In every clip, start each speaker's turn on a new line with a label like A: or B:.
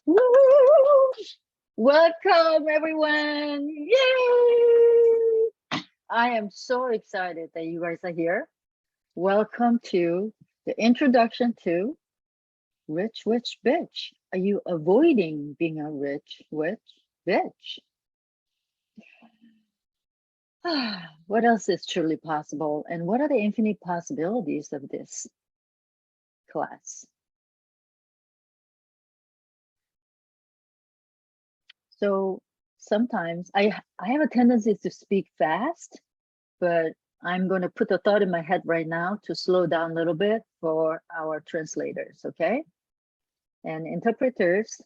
A: Woo! Welcome, everyone. Yay! I am so excited that you guys are here. Welcome to the introduction to Rich Witch Bitch. Are you avoiding being a rich witch bitch? What else is truly possible? And what are the infinite possibilities of this class? So sometimes I have a tendency to speak fast, but I'm going to put a thought in my head right now to slow down a little bit for our translators, okay? And interpreters,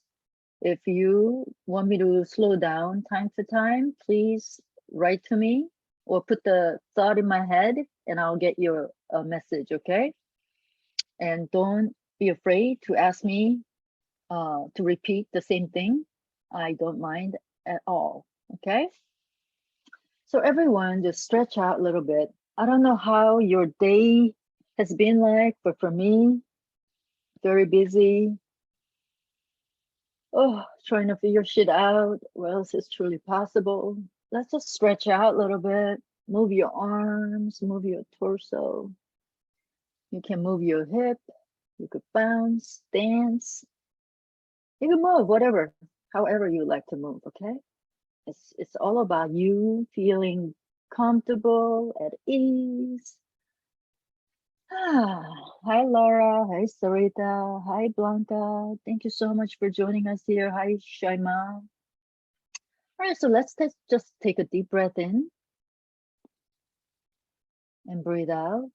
A: if you want me to slow down time to time, please write to me or put the thought in my head and I'll get your message, okay? And don't be afraid to ask me to repeat the same thing. I don't mind at all, okay? So everyone just stretch out a little bit. I don't know how your day has been like, but for me, very busy. Oh, trying to figure shit out. What else is truly possible? Let's just stretch out a little bit. Move your arms, move your torso. You can move your hip. You could bounce, dance. You can move, whatever, however you like to move, okay? It's all about you feeling comfortable, at ease. Hi, Laura. Hi, Sarita. Hi, Blanca. Thank you so much for joining us here. Hi, Shaima. All right, so let's just take a deep breath in and breathe out.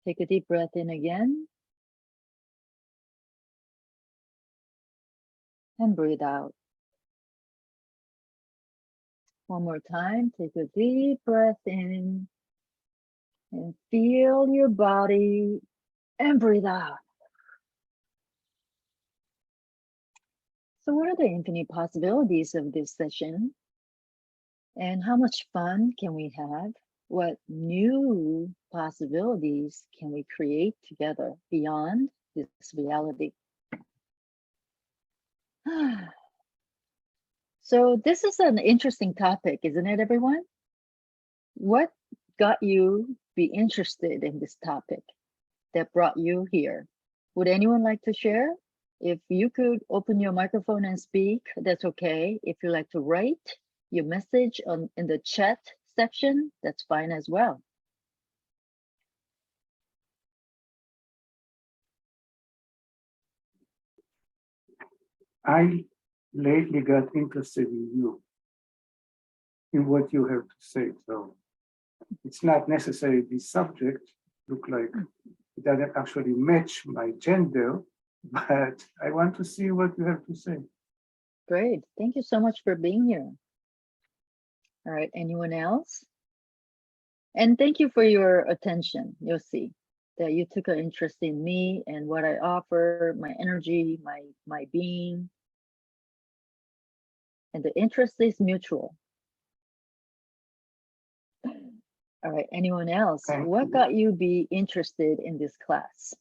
A: Take a deep breath in again and breathe out. One more time. Take a deep breath in and feel your body and breathe out. So what are the infinite possibilities of this session? And how much fun can we have? What new possibilities can we create together beyond this reality? So this is an interesting topic, isn't it, everyone? What got you be interested in this topic that brought you here? Would anyone like to share? If you could open your microphone and speak, that's okay. If you like to write your message in the chat section, that's fine as well.
B: I lately got interested in you, in what you have to say. So it's not necessarily the subject, look like it doesn't actually match my gender, but I want to see what you have to say.
A: Great. Thank you so much for being here. All right. Anyone else? And thank you for your attention. You'll see that you took an interest in me and what I offer, my energy, my being. And the interest is mutual. All right. Anyone else?
B: Thank
A: What
B: you.
A: got you be interested in this class,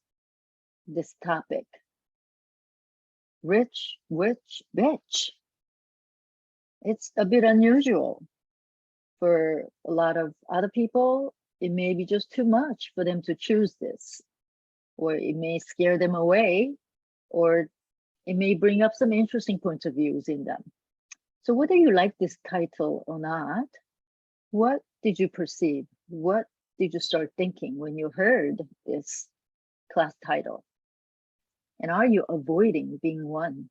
A: this topic? Rich, witch, bitch. It's a bit unusual for a lot of other people. It may be just too much for them to choose this, or it may scare them away, or it may bring up some interesting points of views in them. So whether you like this title or not, what did you perceive? What did you start thinking when you heard this class title? And are you avoiding being one?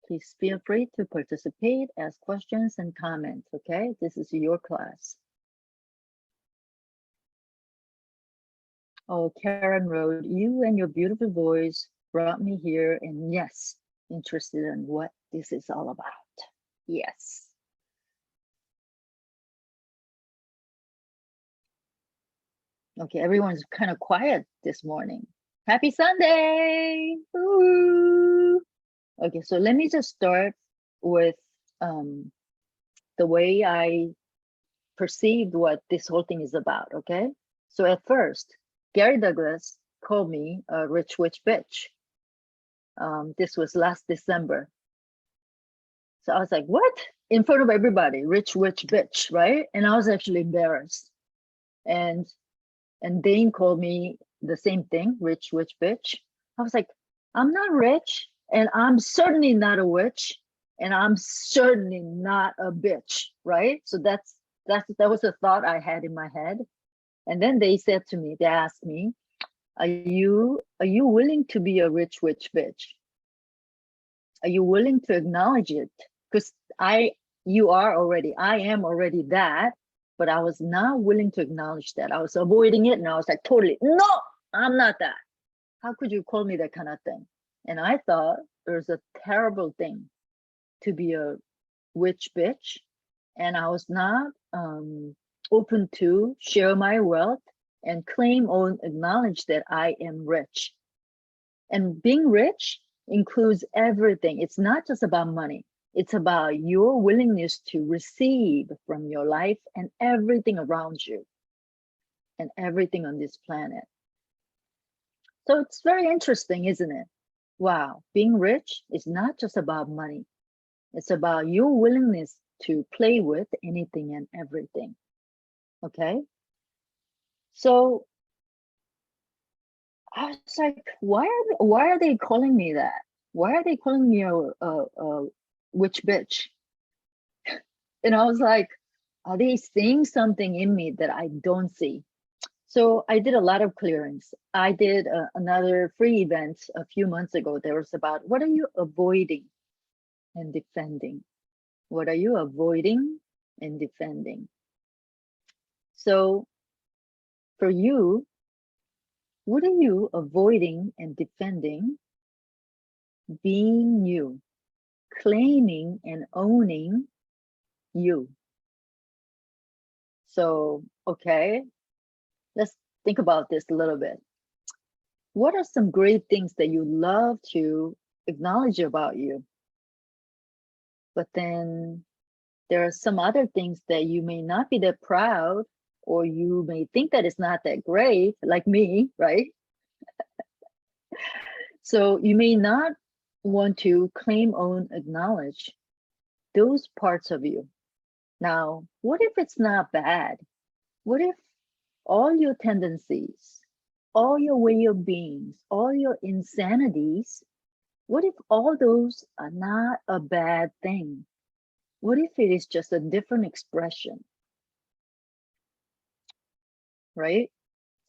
A: Please feel free to participate, ask questions and comments, okay? This is your class. Oh, Karen wrote, you and your beautiful voice brought me here, and yes, interested in what this is all about. Yes. Okay, everyone's kind of quiet this morning. Happy Sunday! Woo! Okay, so let me just start with the way I perceived what this whole thing is about, okay? So at first, Gary Douglas called me a rich witch bitch. This was last December. So I was like, what? In front of everybody, rich witch bitch, right? And I was actually embarrassed. And Dane called me the same thing, rich witch bitch. I was like, I'm not rich, and I'm certainly not a witch, and I'm certainly not a bitch, right? So that was the thought I had in my head. And then they asked me, are you willing to be a rich witch bitch? Are you willing to acknowledge it? Because I am already that, but I was not willing to acknowledge that. I was avoiding it, and I was like, totally, no, I'm not that. How could you call me that kind of thing? And I thought it was a terrible thing to be a witch bitch, and I was not open to share my wealth and claim or acknowledge that I am rich. And being rich includes everything. It's not just about money. It's about your willingness to receive from your life and everything around you and everything on this planet. So it's very interesting, isn't it? Wow, being rich is not just about money. It's about your willingness to play with anything and everything. Okay? So I was like, why are they calling me that? Why are they calling me a witch bitch? And I was like, are they seeing something in me that I don't see? So I did a lot of clearings. I did another free event a few months ago. There was about, what are you avoiding and defending? What are you avoiding and defending? So for you, what are you avoiding and defending? Being you, claiming and owning you. So, okay, let's think about this a little bit. What are some great things that you love to acknowledge about you? But then there are some other things that you may not be that proud, or you may think that it's not that great, like me, right? So you may not want to claim, own, acknowledge those parts of you. Now, what if it's not bad? What if all your tendencies, all your way of beings, all your insanities, what if all those are not a bad thing? What if it is just a different expression? Right?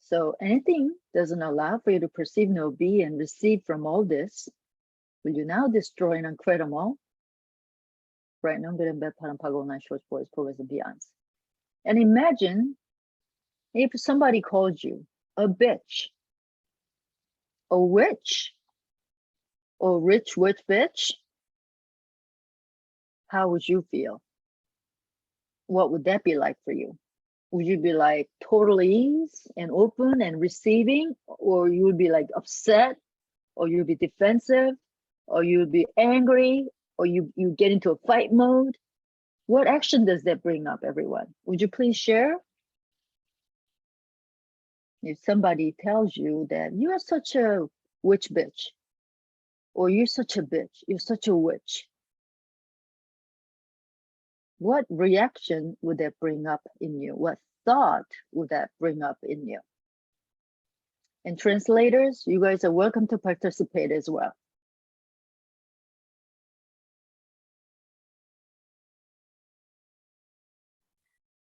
A: So anything doesn't allow for you to perceive, know, be, and receive from all this, will you now destroy and uncredible? Right? No good and bad, short boys, progress, and beyonds. And imagine if somebody called you a bitch, a witch, or rich witch bitch, how would you feel? What would that be like for you? Would you be like total ease and open and receiving, or you would be like upset, or you'd be defensive, or you'd be angry, or you get into a fight mode? What action does that bring up, everyone? Would you please share? If somebody tells you that you are such a witch bitch, or you're such a bitch, you're such a witch, what reaction would that bring up in you? What thought would that bring up in you? And translators, you guys are welcome to participate as well.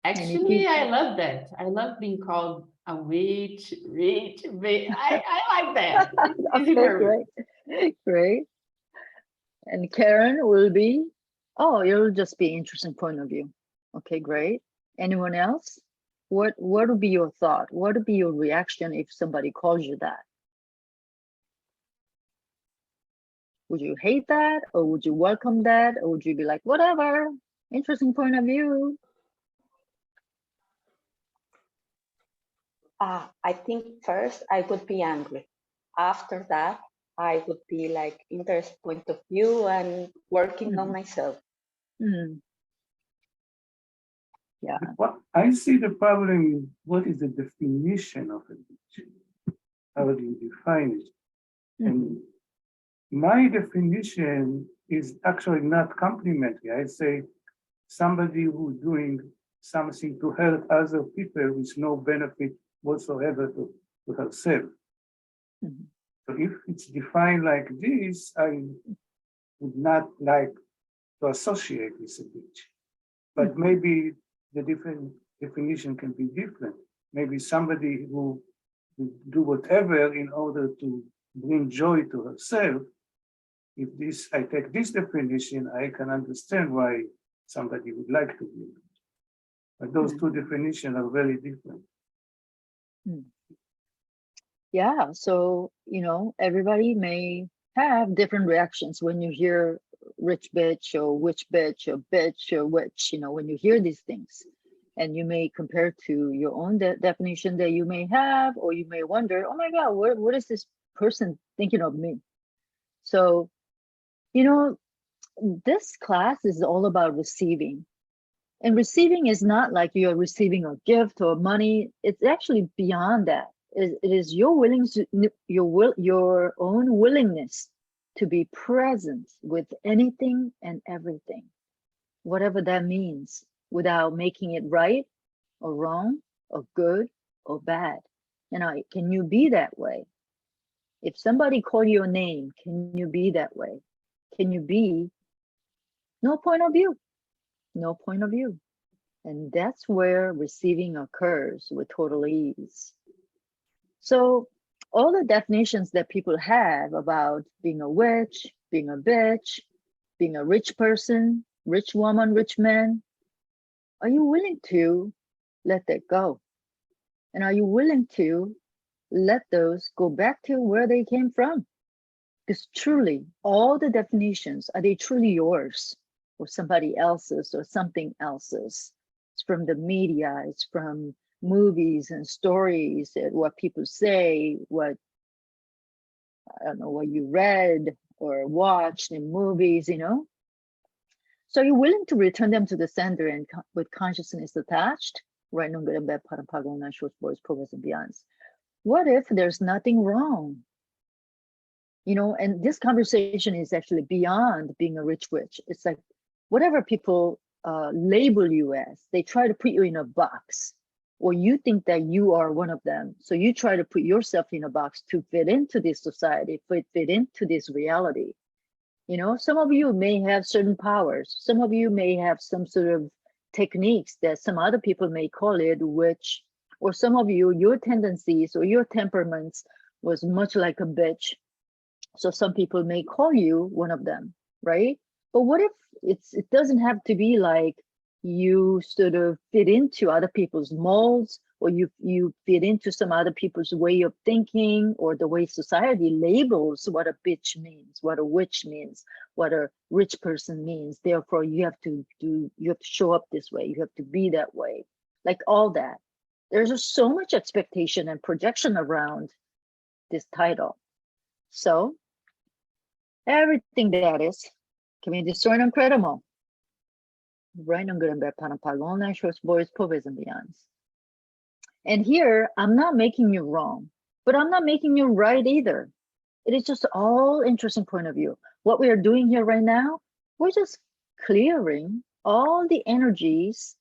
C: Actually, I love that. I love being called a witch, rich, I like that.
A: Okay, great. And Karen will be, oh, it'll just be interesting point of view. Okay, great. Anyone else? What would be your thought? What would be your reaction if somebody calls you that? Would you hate that, or would you welcome that, or would you be like, whatever, interesting point of view?
D: I think first I would be angry. After that, I would be like interest point of view and working on myself.
A: Yeah.
B: What I see the problem in what is the definition of a bitch? How do you define it?
A: Mhm.
B: And my definition is actually not complimentary. I say somebody who's doing something to help other people with no benefit whatsoever to herself.
A: Mhm.
B: So if it's defined like this, I would not like to associate with a bitch. But maybe the different definition can be different. Maybe somebody who would do whatever in order to bring joy to herself. If I take this definition, I can understand why somebody would like to be. But those two definitions are very different.
A: Yeah, so everybody may have different reactions when you hear rich bitch or witch bitch or witch, when you hear these things. And you may compare to your own definition that you may have, or you may wonder, oh my God, what is this person thinking of me? So, this class is all about receiving. And receiving is not like you're receiving a gift or money. It's actually beyond that. It is your own willingness to be present with anything and everything, whatever that means, without making it right or wrong or good or bad. Can you be that way? If somebody call your name, can you be that way? Can you be no point of view? No point of view. And that's where receiving occurs with total ease. So all the definitions that people have about being a witch, being a bitch, being a rich person, rich woman, rich man, are you willing to let that go? And are you willing to let those go back to where they came from? Because truly, all the definitions, are they truly yours or somebody else's or something else's? It's from the media, it's from movies and stories, what people say, what, I don't know, what you read or watched in movies, So you're willing to return them to the sender and with consciousness attached, right? No good and bad, short boys, progress and beyonds. What if there's nothing wrong? And this conversation is actually beyond being a rich witch. It's like whatever people label you as, they try to put you in a box, or you think that you are one of them. So you try to put yourself in a box to fit into this society, fit into this reality. Some of you may have certain powers. Some of you may have some sort of techniques that some other people may call it witch, or some of you, your tendencies or your temperaments was much like a bitch. So some people may call you one of them, right? But what if it doesn't have to be like you sort of fit into other people's molds, or you fit into some other people's way of thinking, or the way society labels what a bitch means, what a witch means, what a rich person means. Therefore, you have to show up this way, you have to be that way, like all that. There's just so much expectation and projection around this title. So everything that is can be destroyed and credible. Right on good and bad, Panapag, shorts, boys, povers, and beyonds. And here, I'm not making you wrong, but I'm not making you right either. It is just all interesting point of view. What we are doing here right now, we're just clearing all the energies,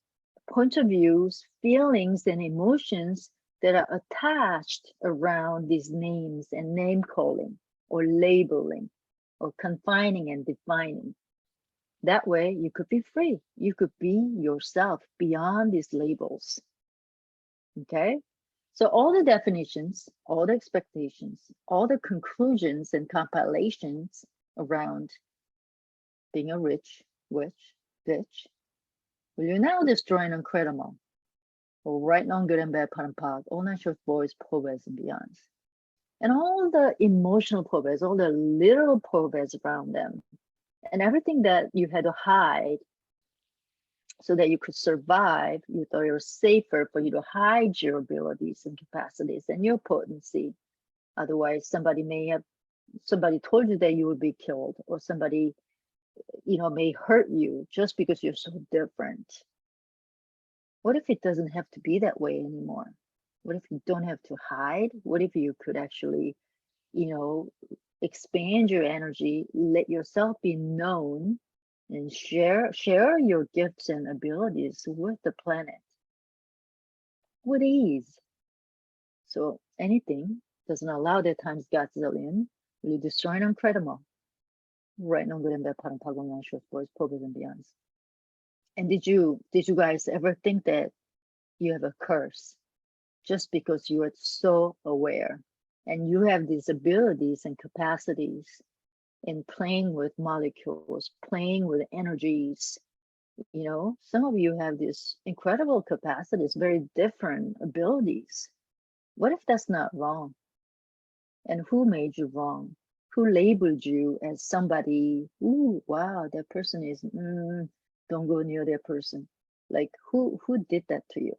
A: point of views, feelings, and emotions that are attached around these names and name calling or labeling or confining and defining. That way you could be free. You could be yourself beyond these labels. Okay? So all the definitions, all the expectations, all the conclusions and compilations around being a rich, witch, bitch, will you now destroy and incredible? Or right now good and bad, pun and pog, all nine short boys, povers and beyonds. And all the emotional povers, all the literal povers around them, and everything that you had to hide so that you could survive. You thought it was safer for you to hide your abilities and capacities and your potency. Otherwise, somebody told you that you would be killed, or somebody, may hurt you just because you're so different. What if it doesn't have to be that way anymore? What if you don't have to hide? What if you could actually, expand your energy, let yourself be known, and share your gifts and abilities with the planet with ease. So anything doesn't allow that times Godzillion, really destroying incredible. Right now, good and bad, pattern, pagon, short boys, pobres and beyonds. And did you guys ever think that you have a curse just because you are so aware and you have these abilities and capacities in playing with molecules, playing with energies? Some of you have these incredible capacities, very different abilities. What if that's not wrong? And who made you wrong? Who labeled you as somebody, ooh, wow, that person is, don't go near that person. Like who did that to you?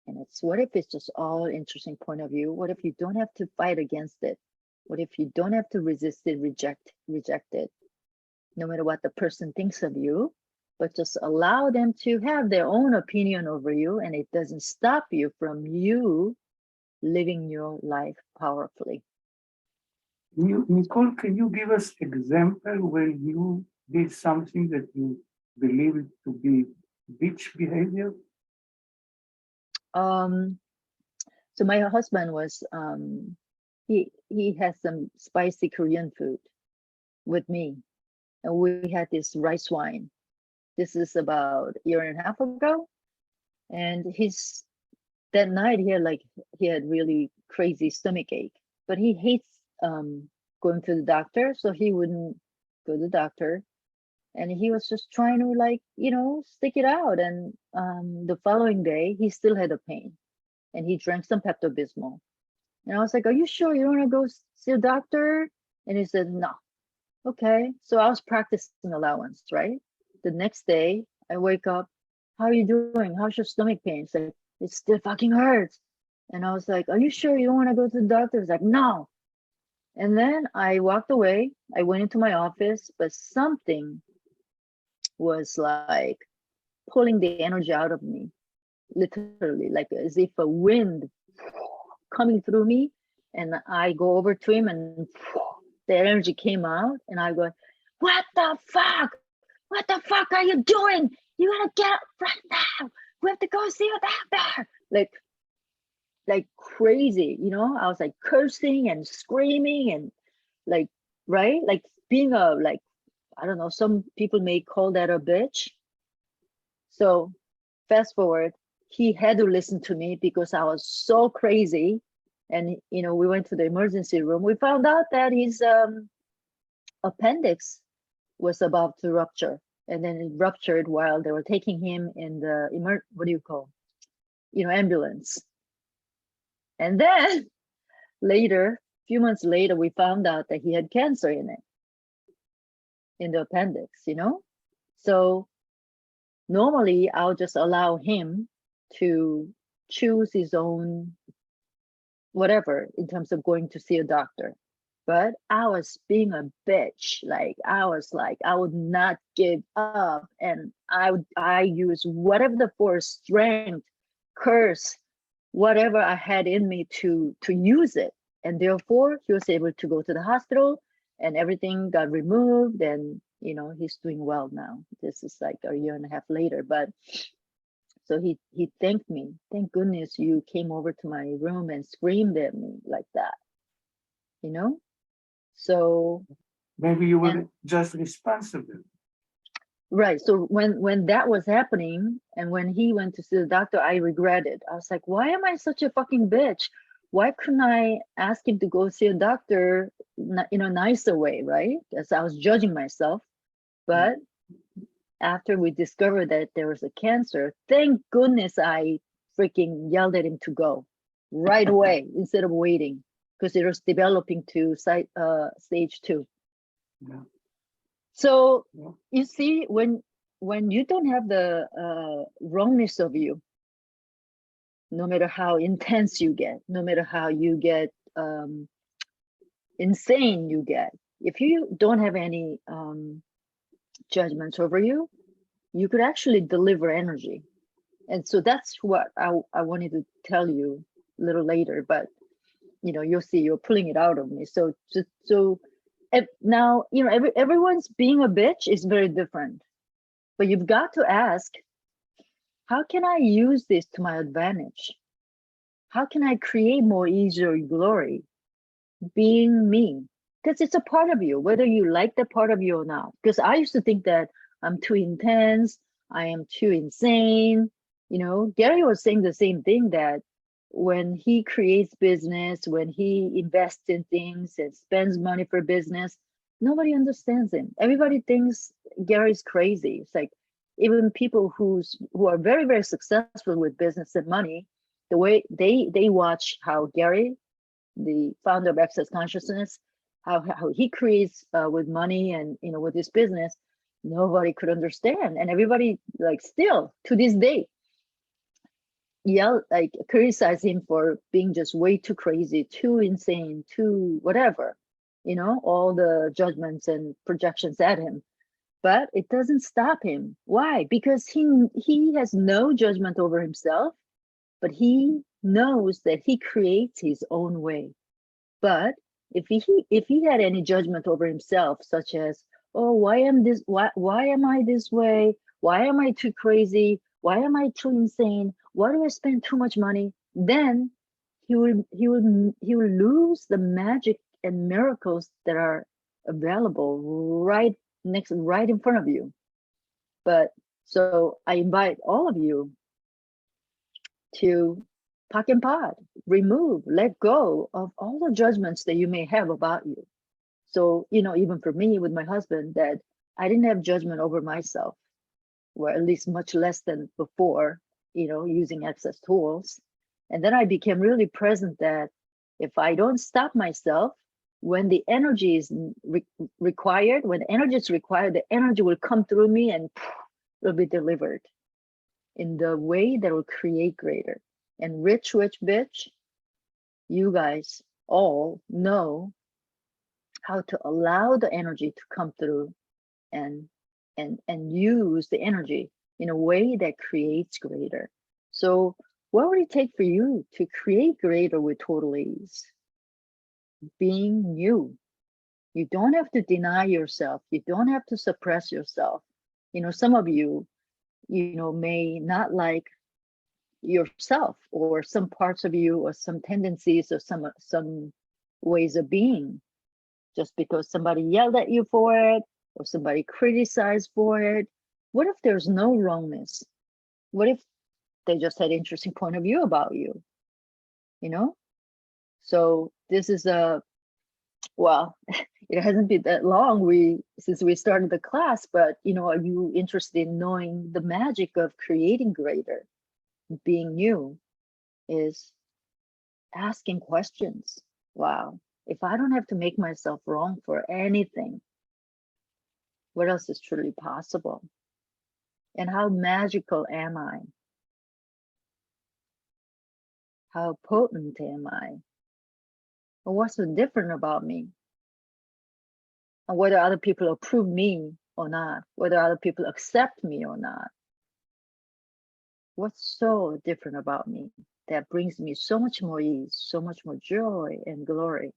A: And what if it's just all interesting point of view? What if you don't have to fight against it? What if you don't have to resist it, reject it, no matter what the person thinks of you, but just allow them to have their own opinion over you, and it doesn't stop you from you living your life powerfully.
B: Nicole, can you give us example when you did something that you believe it to be bitch behavior?
A: So my husband was he has some spicy Korean food with me, and we had this rice wine. This is about a year and a half ago, and that night he had really crazy stomach ache, but he hates going to the doctor, so he wouldn't go to the doctor, and he was just trying to stick it out. And the following day he still had a pain, and he drank some Pepto-Bismol. And I was like, are you sure you don't want to go see a doctor? And he said, no. Okay. So I was practicing allowance, right? The next day I wake up, how are you doing? How's your stomach pain? It's like, it still fucking hurts. And I was like, are you sure you don't want to go to the doctor? He's like, no. And then I walked away. I went into my office, but something was like pulling the energy out of me, literally, like as if a wind coming through me. And I go over to him, and the energy came out, and I go, what the fuck? What the fuck are you doing? You gotta get up right now. We have to go see a doctor. Like crazy, I was like cursing and screaming and like, right? Like being I don't know, some people may call that a bitch. So fast forward, he had to listen to me because I was so crazy. And, we went to the emergency room. We found out that his appendix was about to rupture. And then it ruptured while they were taking him in the, ambulance. And then later, a few months later, we found out that he had cancer in the appendix, So normally I'll just allow him to choose his own whatever in terms of going to see a doctor. But I was being a bitch. I would not give up, and I use whatever the force, strength, curse, whatever I had in me to use it. And therefore he was able to go to the hospital, and everything got removed, and he's doing well now. This is like a year and a half later. But so he thanked me. Thank goodness you came over to my room and screamed at me like that. So
B: maybe you were just responsible.
A: Right. So when that was happening, and when he went to see the doctor, I regretted. I was like, why am I such a fucking bitch? Why couldn't I ask him to go see a doctor in a nicer way, right? Because I was judging myself. But after we discovered that there was a cancer, thank goodness I freaking yelled at him to go right away instead of waiting, because it was developing to stage 2.
B: Yeah.
A: So you see, when you don't have the wrongness of you, no matter how intense you get, no matter how you get insane you get, if you don't have any judgments over you, you could actually deliver energy. And so that's what I wanted to tell you a little later, but you'll see you're pulling it out of me. So just now, everyone's being a bitch is very different, but you've got to ask, how can I use this to my advantage? How can I create more ease or glory being me? Because it's a part of you, whether you like that part of you or not. Because I used to think that I'm too intense, I am too insane. Gary was saying the same thing, that when he creates business, when he invests in things and spends money for business, nobody understands him. Everybody thinks Gary's crazy. It's like even people who are very, very successful with business and money, the way they watch how Gary, the founder of Access Consciousness, how he creates with money and with his business, nobody could understand, and everybody still to this day criticize him for being just way too crazy, too insane, too whatever, all the judgments and projections at him. But it doesn't stop him. Why? Because he has no judgment over himself, but he knows that he creates his own way. But if he had any judgment over himself, such as, oh, why am I this way? Why am I too crazy? Why am I too insane? Why do I spend too much money? Then he will lose the magic and miracles that are available right in front of you. But so I invite all of you to Pack and Pod, remove, let go of all the judgments that you may have about you. So, even for me with my husband, that I didn't have judgment over myself, or at least much less than before, using Access tools. And then I became really present that if I don't stop myself, when the energy is required, the energy will come through me and it'll be delivered in the way that will create greater. And rich bitch, you guys all know how to allow the energy to come through and use the energy in a way that creates greater. So what would it take for you to create greater with total ease? Being you. You don't have to deny yourself. You don't have to suppress yourself. Some of you, may not like yourself, or some parts of you, or some tendencies, or some ways of being, just because somebody yelled at you for it, or somebody criticized for it. What if there's no wrongness? What if they just had interesting point of view about you? So this is well, it hasn't been that long since we started the class, but are you interested in knowing the magic of creating greater? Being new is asking questions. Wow, if I don't have to make myself wrong for anything, what else is truly possible? And how magical am I? How potent am I? And what's so different about me? And whether other people approve me or not, whether other people accept me or not. What's so different about me that brings me so much more ease, so much more joy and glory?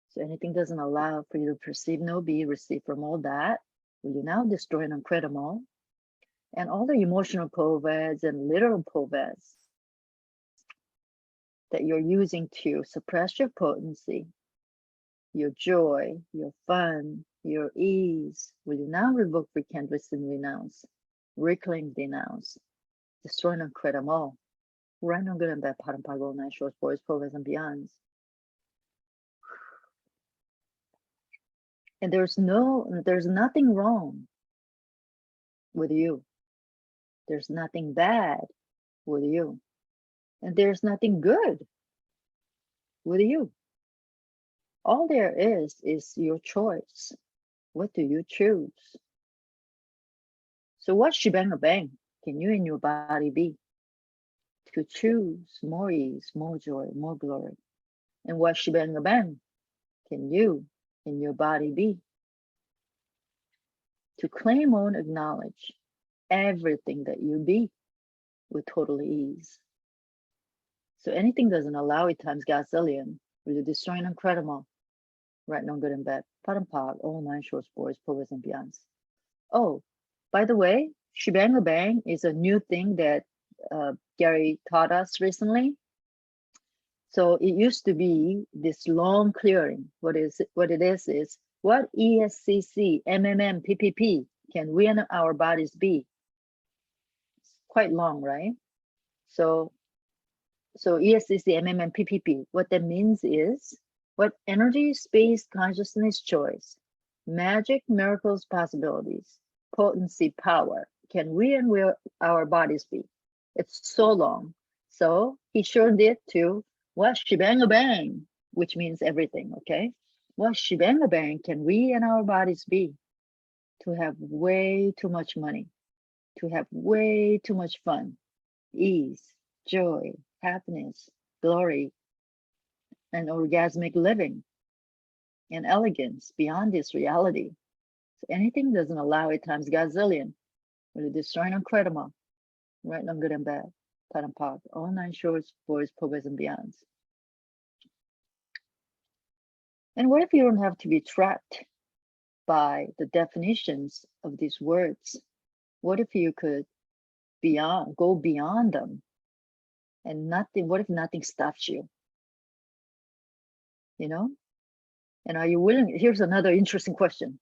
A: So anything doesn't allow for you to perceive, no be, receive from all that, will you now destroy and uncreate them all? And all the emotional poveds and literal poveds that you're using to suppress your potency, your joy, your fun, your ease, will you now revoke, recant, rescind, renounce, reclaim, denounce, destroy and uncreate them all? Right on good and bad, part and parcel, night shores, boys, poveds, and beyonds. And there's nothing wrong with you. There's nothing bad with you. And there's nothing good with you. All there is your choice. What do you choose? So what shebang bang can you and your body be to choose more ease, more joy, more glory? And what shebang bang can you and your body be to claim, own, acknowledge everything that you be? with total ease. So anything doesn't allow it times gazillion, really destroying incredible. Right, no good and bad. Pot and pot, all nine short boys, provers and beyonds. Oh, by the way, shebang bang is a new thing that Gary taught us recently. So it used to be this long clearing. What it is what ESCC, MMM, PPP can we and our bodies be? It's quite long, right? So ESCC, MMM, PPP, what that means is what energy, space, consciousness, choice, magic, miracles, possibilities, potency, power can we and will our bodies be? It's so long. So he sure did too. What shebang bang, which means everything, okay? What shebang bang can we and our bodies be? To have way too much money, to have way too much fun, ease, joy, happiness, glory, and orgasmic living, and elegance beyond this reality. So anything doesn't allow it times gazillion, really destroying incredible, right? No good and bad, pot and pot, all nine shorts, boys, provers, and beyonds. And what if you don't have to be trapped by the definitions of these words? What if you could go beyond them? And nothing, what if nothing stops you? You know? And are you willing? Here's another interesting question.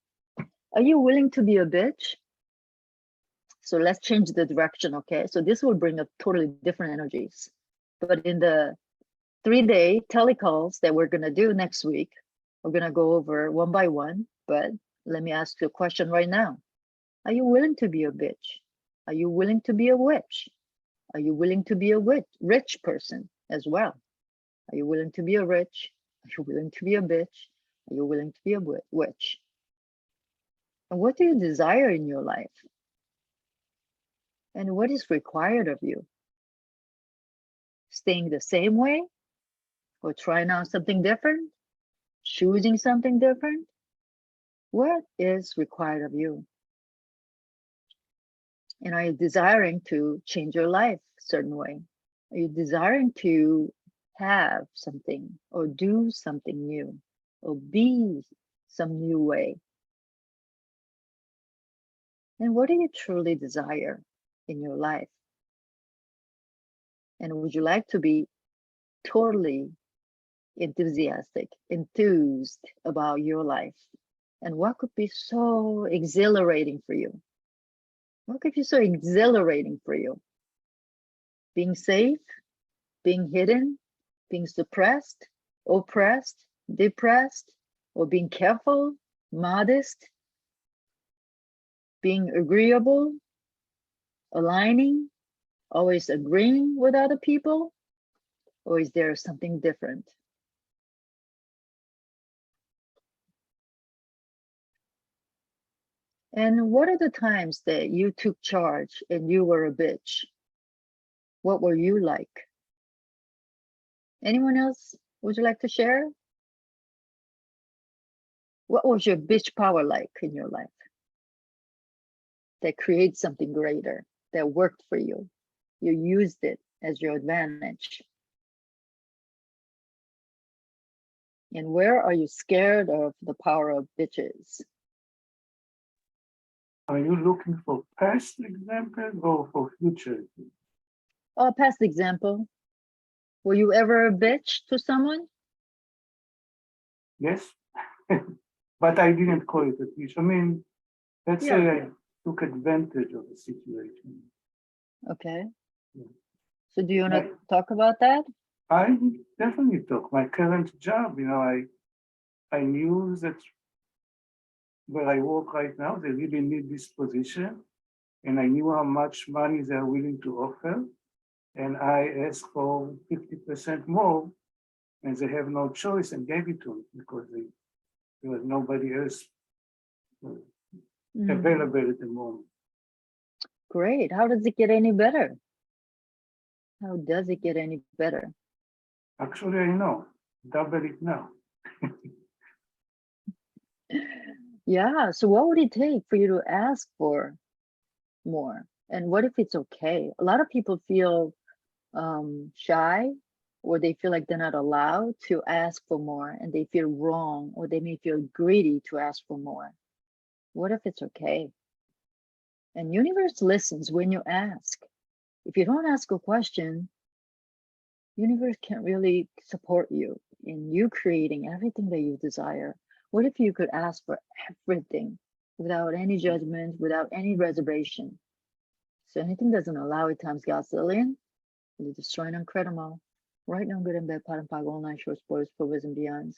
A: Are you willing to be a bitch? So let's change the direction, okay? So this will bring up totally different energies. But in the 3-day telecalls that we're gonna do next week, we're gonna go over one by one, but let me ask you a question right now. Are you willing to be a bitch? Are you willing to be a witch? Are you willing to be a rich person as well? Are you willing to be a rich? Are you willing to be a bitch? Are you willing to be a witch? And what do you desire in your life? And what is required of you? Staying the same way? Or trying out something different? Choosing something different? What is required of you? And are you desiring to change your life a certain way? Are you desiring to have something or do something new or be some new way? And what do you truly desire in your life? And would you like to be totally enthusiastic, enthused about your life? And what could be so exhilarating for you? What could be so exhilarating for you? Being safe, being hidden, being suppressed, oppressed, depressed, or being careful, modest, being agreeable, aligning, always agreeing with other people? Or is there something different? And what are the times that you took charge and you were a bitch? What were you like? Anyone else? Would you like to share? What was your bitch power like in your life that creates something greater, that worked for you? You used it as your advantage. And where are you scared of the power of bitches?
B: Are you looking for past examples or for future?
A: Oh, past example. Were you ever a bitch to someone?
B: Yes, but I didn't call it a bitch. I mean, let's say I took advantage of the situation.
A: Okay.
B: Yeah.
A: So do you want to talk about that?
B: I definitely took my current job. You know, I knew that where I work right now, they really need this position, and I knew how much money they're willing to offer, and I asked for 50% more, and they have no choice and gave it to me because there was nobody else available at the moment.
A: Great. How does it get any better? How does it get any better?
B: Actually, I know. Double it now.
A: Yeah. So what would it take for you to ask for more? And what if it's okay? A lot of people feel shy, or they feel like they're not allowed to ask for more, and they feel wrong, or they may feel greedy to ask for more. What if it's okay? And universe listens when you ask. If you don't ask a question, universe can't really support you in you creating everything that you desire. What if you could ask for everything without any judgment, without any reservation? So anything doesn't allow it times gasoline, you're destroying incredible. Right now, good and bad, part and pag, online short sports, purpose and beyonds.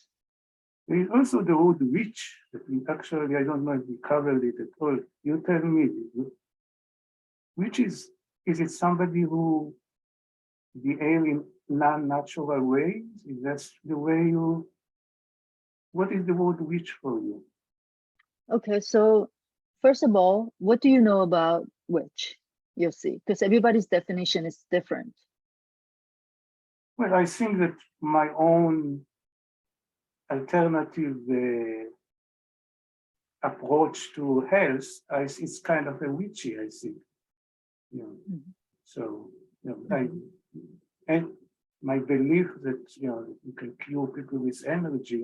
B: There is also the word witch that we actually, I don't know if we covered it at all. You tell me, which is it somebody who behave in non-natural ways? Is that the way you, what is the word witch for you?
A: Okay, so first of all, what do you know about witch? You'll see, because everybody's definition is different.
B: Well, I think that my own alternative approach to health is kind of a witchy, I think. You know, so and my belief that you can cure people with energy,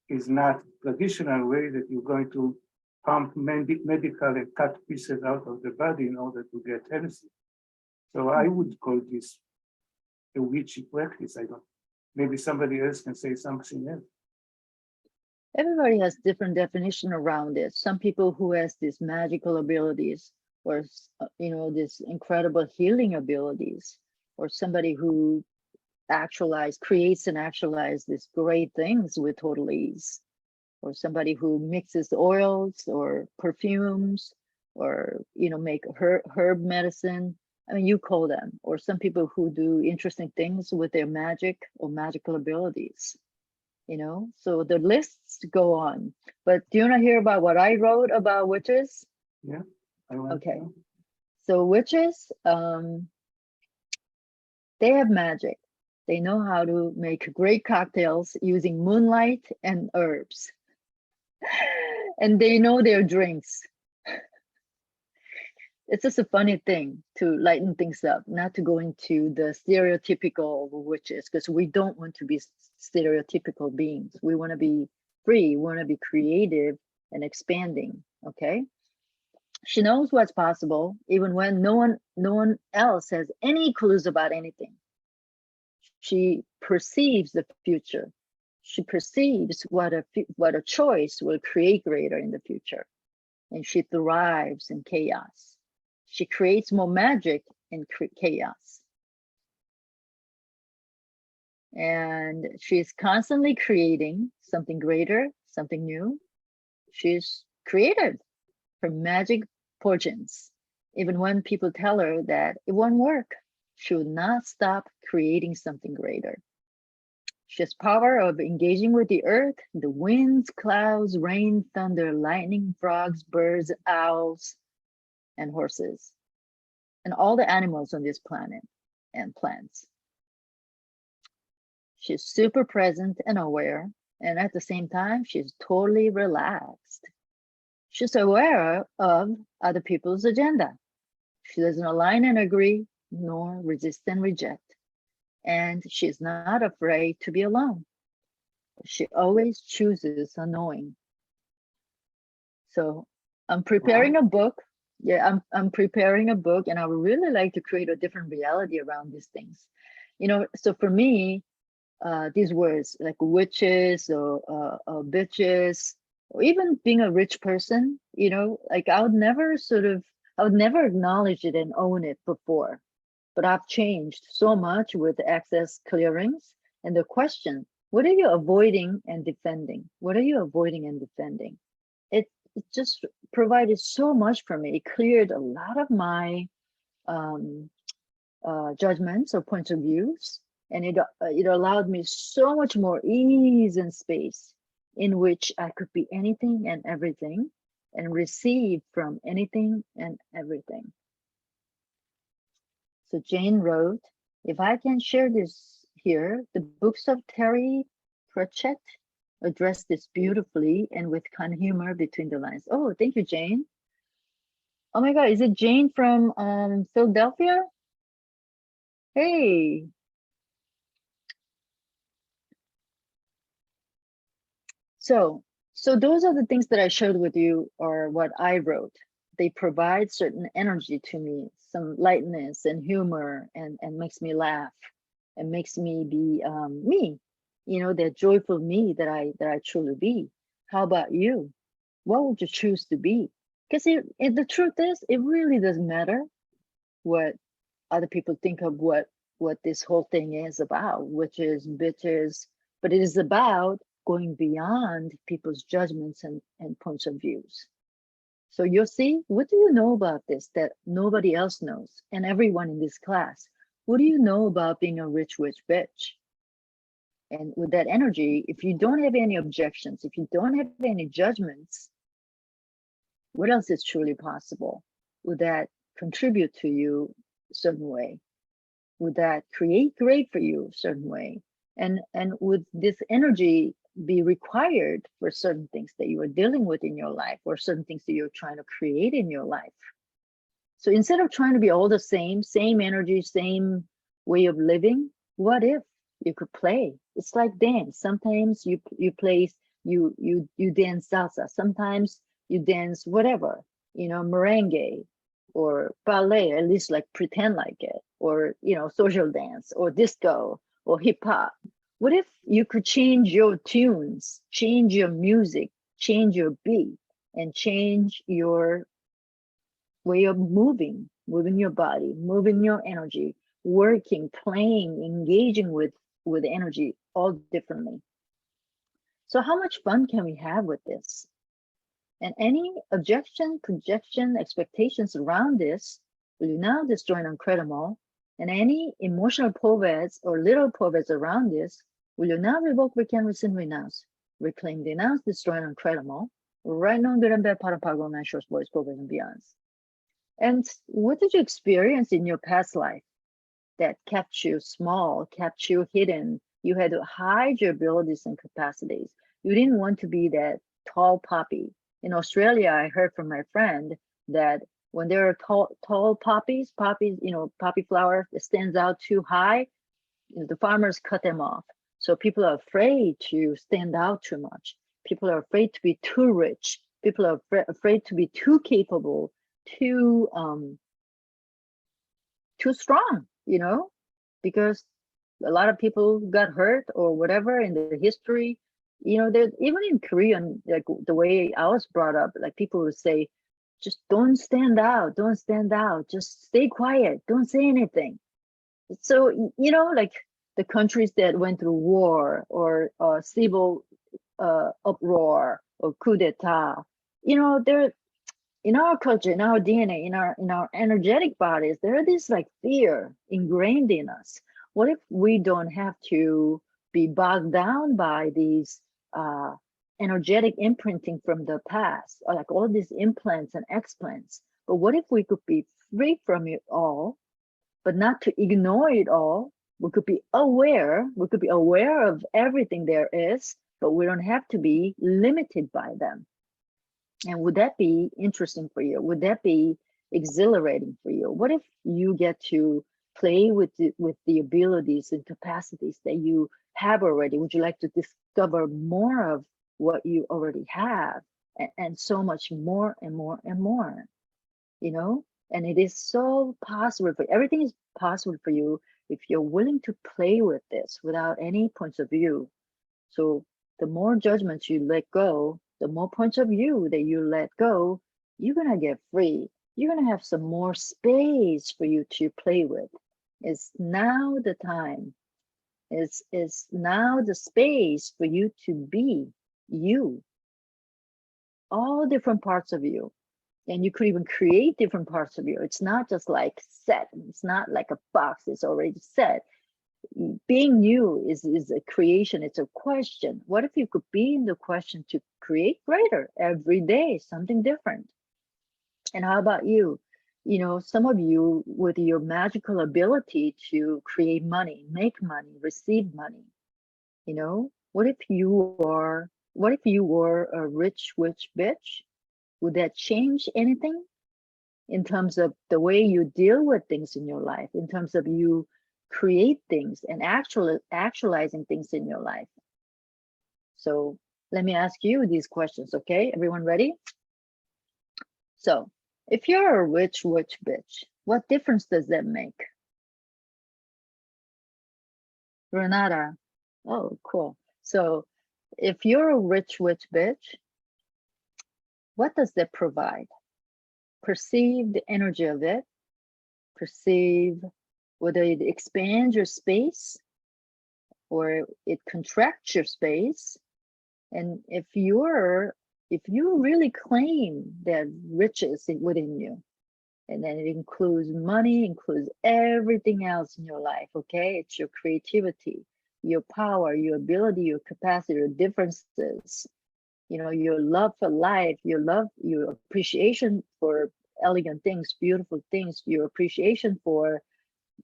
B: is not traditional way that you're going to pump medical and cut pieces out of the body in order to get healthy. So I would call this a witchy practice. I don't. Maybe somebody else can say something else.
A: Everybody has different definition around it. Some people who has these magical abilities, or this incredible healing abilities, or somebody who creates and actualize these great things with total ease, or somebody who mixes oils or perfumes, or make herb medicine. I mean, you call them, or some people who do interesting things with their magic or magical abilities. So the lists go on. But do you want to hear about what I wrote about witches?
B: Yeah, I want
A: Okay.
B: to.
A: So witches, they have magic. They know how to make great cocktails using moonlight and herbs. And they know their drinks. It's just a funny thing to lighten things up, not to go into the stereotypical witches, because we don't want to be stereotypical beings. We want to be free, we want to be creative and expanding. Okay. She knows what's possible, even when no one else has any clues about anything. She perceives the future. She perceives what a choice will create greater in the future. And she thrives in chaos. She creates more magic in chaos. And she's constantly creating something greater, something new. She's creative. Her magic portents. Even when people tell her that it won't work, she will not stop creating something greater. She has power of engaging with the earth, the winds, clouds, rain, thunder, lightning, frogs, birds, owls, and horses, and all the animals on this planet and plants. She's super present and aware, and at the same time, she's totally relaxed. She's aware of other people's agenda. She doesn't align and agree, nor resist and reject. And she's not afraid to be alone. She always chooses unknowing. So I'm preparing a book. Yeah, I'm preparing a book, and I would really like to create a different reality around these things. So for me, these words like witches or bitches, or even being a rich person, like I would never acknowledge it and own it before. But I've changed so much with access clearings. And the question, what are you avoiding and defending? What are you avoiding and defending? It just provided so much for me. It cleared a lot of my judgments or points of views. And it allowed me so much more ease and space in which I could be anything and everything and receive from anything and everything. So Jane wrote, if I can share this here, the books of Terry Pratchett address this beautifully and with kind humor between the lines. Oh, thank you, Jane. Oh my God, is it Jane from Philadelphia? Hey. So, so those are the things that I shared with you, or what I wrote. They provide certain energy to me, some lightness and humor, and makes me laugh, and makes me be me. You know, that joyful me that I truly be. How about you? What would you choose to be? Because the truth is, it really doesn't matter what other people think of what this whole thing is about, which is bitches, but it is about going beyond people's judgments and points of views. So you'll see, what do you know about this that nobody else knows? And everyone in this class, what do you know about being a rich witch bitch? And with that energy, if you don't have any objections, if you don't have any judgments, what else is truly possible? Would that contribute to you a certain way? Would that create great for you a certain way? And would this energy be required for certain things that you are dealing with in your life, or certain things that you're trying to create in your life? So instead of trying to be all the same energy, same way of living, what if you could play? It's like dance. Sometimes you play, you dance salsa. Sometimes you dance whatever, you know, merengue or ballet, at least like pretend like it, or, you know, social dance or disco or hip hop. What if you could change your tunes, change your music, change your beat, and change your way of moving your body, moving your energy, working, playing, engaging with energy all differently? So how much fun can we have with this? And any objection, projection, expectations around this will you now destroy and uncredible. And any emotional poveds or little poveds around this will you now revoke, recant, rescind, renounce, reclaim, denounce, destroy, and uncredible. Right now, good and bad, part of pago, nine shorts, boys, poveds, and beyonds. And what did you experience in your past life that kept you small, kept you hidden? You had to hide your abilities and capacities. You didn't want to be that tall poppy. In Australia, I heard from my friend that when there are tall poppies, you know, poppy flower that stands out too high, you know, the farmers cut them off. So people are afraid to stand out too much. People are afraid to be too rich. People are afraid to be too capable, too too strong, you know, because a lot of people got hurt or whatever in the history. You know, there, even in Korean, like the way I was brought up, like people would say, just don't stand out, don't stand out, just stay quiet, don't say anything. So, you know, like the countries that went through war or civil uproar or coup d'etat, you know, they're in our culture, in our DNA, in our energetic bodies, there are this like fear ingrained in us. What if we don't have to be bogged down by these uh, energetic imprinting from the past, or like all these implants and explants? But what if we could be free from it all, but not to ignore it all? We could be aware. We could be aware of everything there is, but we don't have to be limited by them. And would that be interesting for you? Would that be exhilarating for you? What if you get to play with the abilities and capacities that you have already? Would you like to discover more of what you already have, and so much more and more and more, you know? And it is so possible for everything is possible for you if you're willing to play with this without any points of view. So the more judgments you let go, the more points of view that you let go, you're gonna get free. You're gonna have some more space for you to play with. It's now the time. It's now the space for you to be you, all different parts of you. And you could even create different parts of you. It's not just like set. It's not like a box. It's already set. Being new is a creation. It's a question. What if you could be in the question to create greater every day, something different? And how about you? You know, some of you with your magical ability to create money, make money, receive money, you know, what if you were a rich witch bitch? Would that change anything in terms of the way you deal with things in your life, in terms of you create things and actualizing things in your life. So let me ask you these questions, okay? Everyone ready? So if you're a rich bitch, what difference does that make? Renata, oh, cool. So if you're a rich bitch, what does that provide? Perceive the energy of it. Perceive whether it expands your space or it contracts your space. And if you really claim that riches within you, and then it includes money, includes everything else in your life, okay? It's your creativity, your power, your ability, your capacity, your differences, you know, your love for life, your appreciation for elegant things, beautiful things, your appreciation for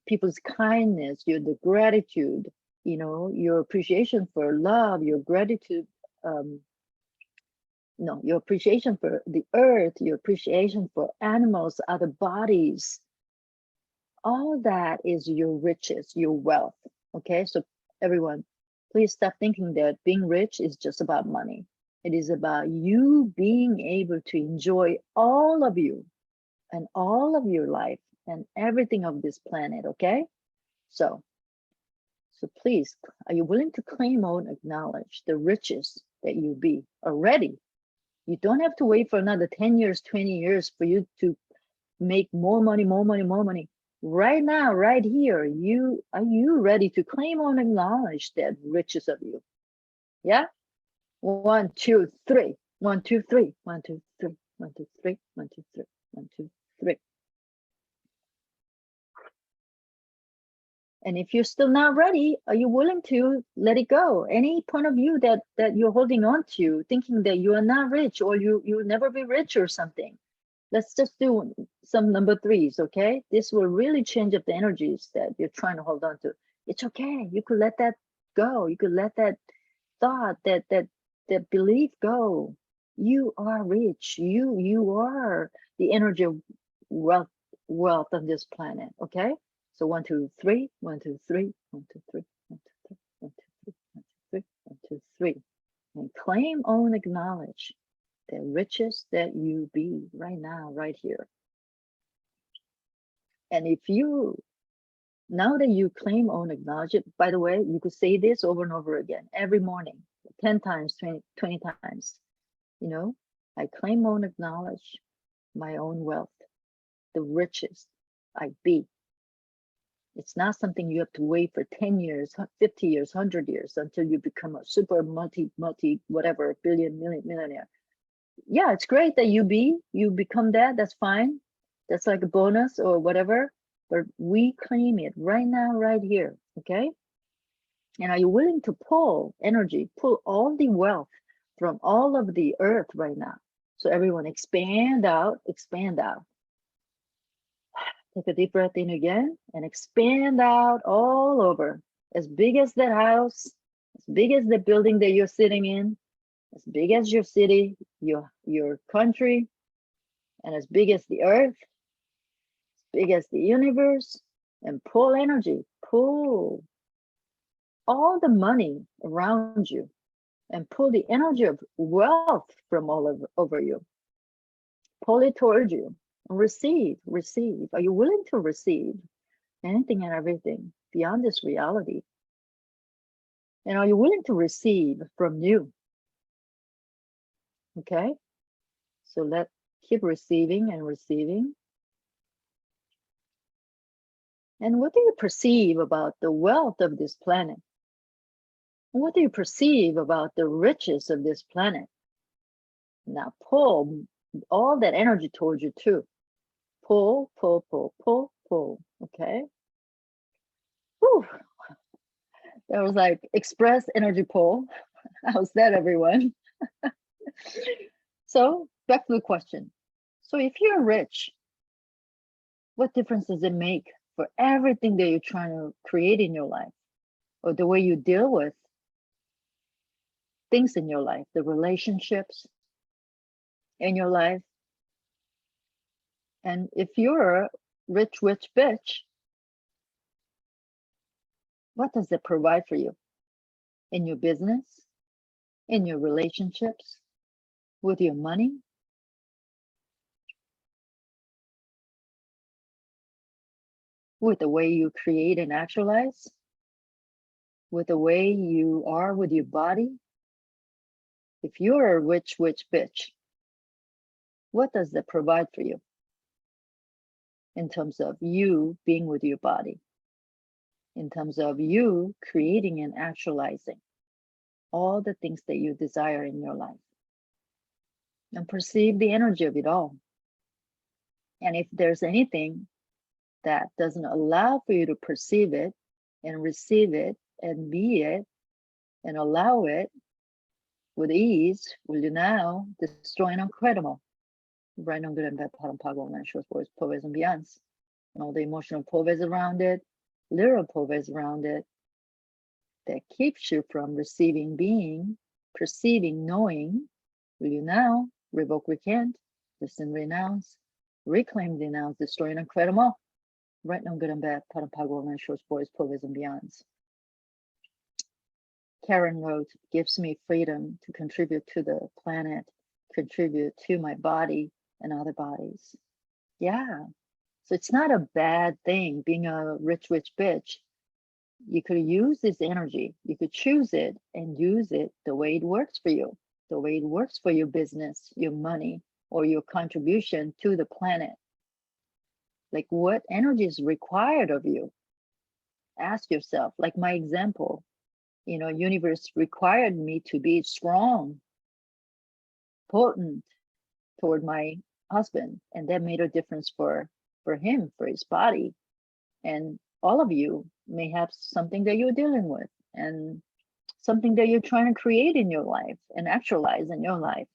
A: people's kindness, the gratitude, you know, your appreciation for love, your gratitude, your appreciation for the earth, your appreciation for animals, other bodies, all that is your riches, your wealth. Okay, so everyone, please stop thinking that being rich is just about money. It is about you being able to enjoy all of you and all of your life and everything of this planet, okay? So please, are you willing to claim or acknowledge the riches that you be already? You don't have to wait for another 10 years, 20 years for you to make more money, more money, more money. Right now, right here, are you ready to claim or acknowledge that riches of you? Yeah? 1, 2, 3. 1, 2, 3. 1, 2, 3. 1, 2, 3. 1, 2, 3. 1, 2, 3. And if you're still not ready, are you willing to let it go? Any point of view that you're holding on to, thinking that you are not rich or you'll never be rich or something. Let's just do some number 3s, okay? This will really change up the energies that you're trying to hold on to. It's okay. You could let that go. You could let that thought, that belief go. You are rich. You are the energy of wealth on this planet, okay? So 1, 2, 3, 1, 2, 3, 1, 2, 3, 1, 2, 3, 1, 2, 3, 1, 2, 3, 1, 2, 3. And claim, own, acknowledge the riches that you be right now, right here. And if now that you claim, own, acknowledge it, by the way, you could say this over and over again, every morning, 10 times, 20 times, you know, I claim, own, acknowledge my own wealth, the riches I be. It's not something you have to wait for 10 years, 50 years, 100 years until you become a super multi, whatever, billion, millionaire. Yeah, it's great that you become that. That's fine. That's like a bonus or whatever. But we claim it right now, right here. Okay. And are you willing to pull energy, pull all the wealth from all of the earth right now? So everyone expand out, expand out. Take a deep breath in again and expand out all over. As big as that house, as big as the building that you're sitting in, as big as your city, your country, and as big as the earth, as big as the universe, and pull energy, pull all the money around you, and pull the energy of wealth from all over you. Pull it towards you. Receive. Are you willing to receive anything and everything beyond this reality? And are you willing to receive from you? Okay, so let's keep receiving and receiving. And what do you perceive about the wealth of this planet? What do you perceive about the riches of this planet? Now pull all that energy towards you too. Pull, okay? Whew. That was like express energy pull. How's that, everyone? So back to the question. So if you're rich, what difference does it make for everything that you're trying to create in your life, or the way you deal with things in your life, the relationships in your life? And if you're a rich bitch, what does it provide for you in your business, in your relationships, with your money? With the way you create and actualize? With the way you are with your body? If you're a rich bitch, what does that provide for you in terms of you being with your body? In terms of you creating and actualizing all the things that you desire in your life? And perceive the energy of it all. And if there's anything that doesn't allow for you to perceive it and receive it and be it and allow it with ease, will you now destroy and incredible? Right on good and bad, bottom, pago, and short boys, poves and beyonds, and all the emotional poves around it, literal poves around it, that keeps you from receiving being, perceiving, knowing. Will you now revoke, recant, listen, renounce, reclaim, denounce, destroy, and incredible? Right now, good and bad, bottom, pago, and short boys, poves and beyonds. Karen wrote, gives me freedom to contribute to the planet, contribute to my body and other bodies. Yeah. So it's not a bad thing being a rich bitch. You could use this energy. You could choose it and use it the way it works for you, the way it works for your business, your money, or your contribution to the planet. Like, what energy is required of you? Ask yourself, like my example, universe required me to be strong, potent toward my husband, and that made a difference for him, for his body. And all of you may have something that you're dealing with and something that you're trying to create in your life and actualize in your life.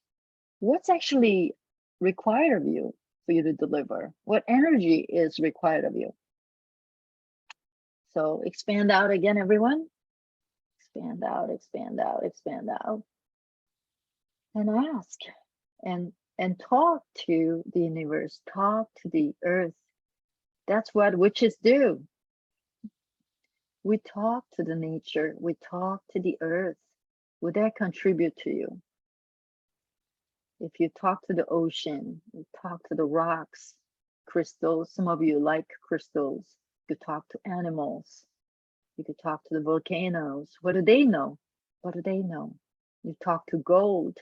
A: What's actually required of you for you to deliver? What energy is required of you? So expand out again, everyone. Expand out, expand out, expand out. And ask and talk to the universe, talk to the earth. That's what witches do. We talk to the nature, we talk to the earth. Would that contribute to you? If you talk to the ocean, you talk to the rocks, crystals, some of you like crystals. You could talk to animals. You could talk to the volcanoes. What do they know? What do they know? You talk to gold.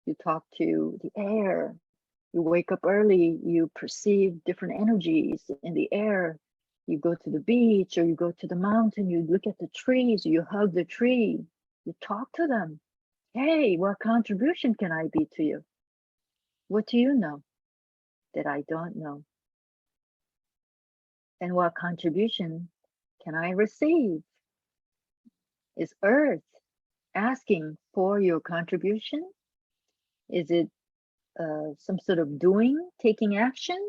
A: You talk to the air. You wake up early, you perceive different energies in the air. You go to the beach or you go to the mountain, you look at the trees, you hug the tree, you talk to them. Hey, what contribution can I be to you? What do you know that I don't know? And what contribution can I receive? Is Earth asking for your contribution? Is it some sort of doing, taking action?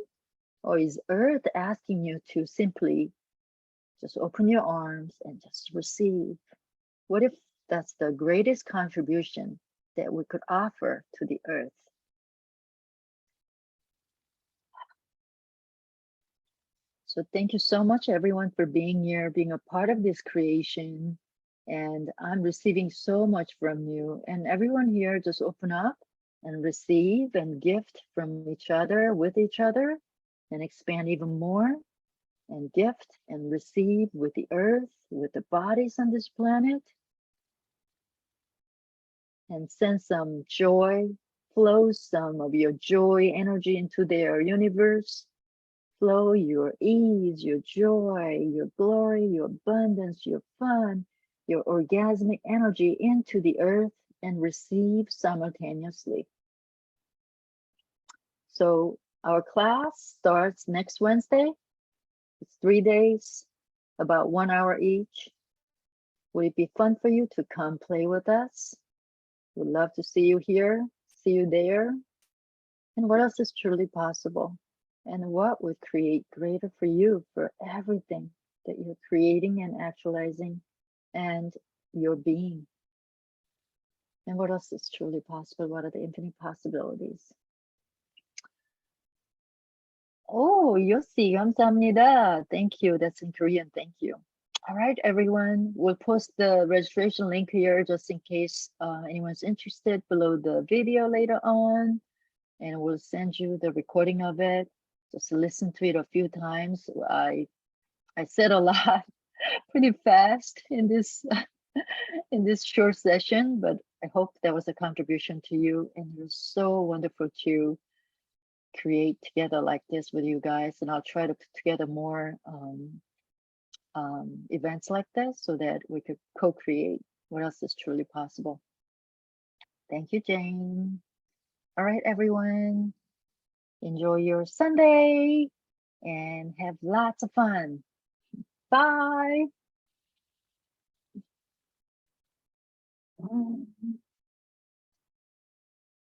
A: Or is Earth asking you to simply just open your arms and just receive? What if that's the greatest contribution that we could offer to the Earth? So thank you so much, everyone, for being here, being a part of this creation. And I'm receiving so much from you. And everyone here, just open up and receive and gift from each other, with each other, and expand even more, and gift and receive with the earth, with the bodies on this planet. And send some joy, flow some of your joy energy into their universe. Flow your ease, your joy, your glory, your abundance, your fun, your orgasmic energy into the earth and receive simultaneously. So our class starts next Wednesday. It's 3 days, about 1 hour each. Would it be fun for you to come play with us? We'd love to see you here, see you there. And what else is truly possible? And what would create greater for you, for everything that you're creating and actualizing and your being? And what else is truly possible? What are the infinite possibilities? Oh, Yossi, 감사합니다. Thank you. That's in Korean. Thank you. All right, everyone. We'll post the registration link here just in case anyone's interested below the video later on. And we'll send you the recording of it. Just listen to it a few times. I said a lot pretty fast in this in this short session, but I hope that was a contribution to you. And it was so wonderful to create together like this with you guys. And I'll try to put together more events like this so that we could co-create what else is truly possible. Thank you, Jane. All right, everyone. Enjoy your Sunday and have lots of fun. Bye.